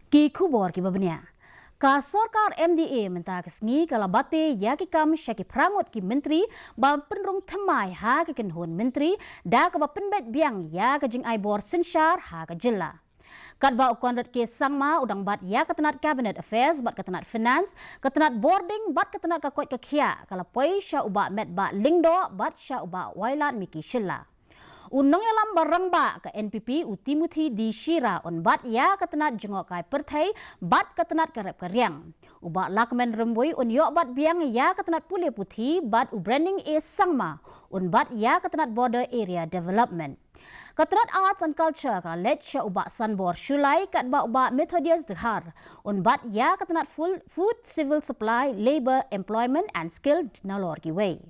Ki kubor ki babnya. Ka sorkar MDA mentah kesengi kala bate ya ki kam syaki prangut ki menteri ba penrung thamai ha ki kenhun menteri da ka ba penbet biang ya ka jing ai bor sensyar ha ka jela. Kat ba ukondrat ke sangma udang bat ya ketenat cabinet affairs bat ketenat finance ketenat boarding bat ketenat ka Koit ke Khiah kala poi sya uba met ba lingdo bat sya uba Wailadmiki shilla. Unang yalam barang ba ke NPP uti Puthi di Shira on bat ya ketenat jengok kai perthai bat ketenat karep keriang. Uba Lahkmen rembui un yok bat biang ya ketenat Pule Puthi bat branding e sangma un bat ya ketenat border area development. Ketenat arts and culture ka let sya uba sanbor shulai kat ba uba Methodius dehar un bat ya ketenat full food civil supply labor employment and skill nalor ki way.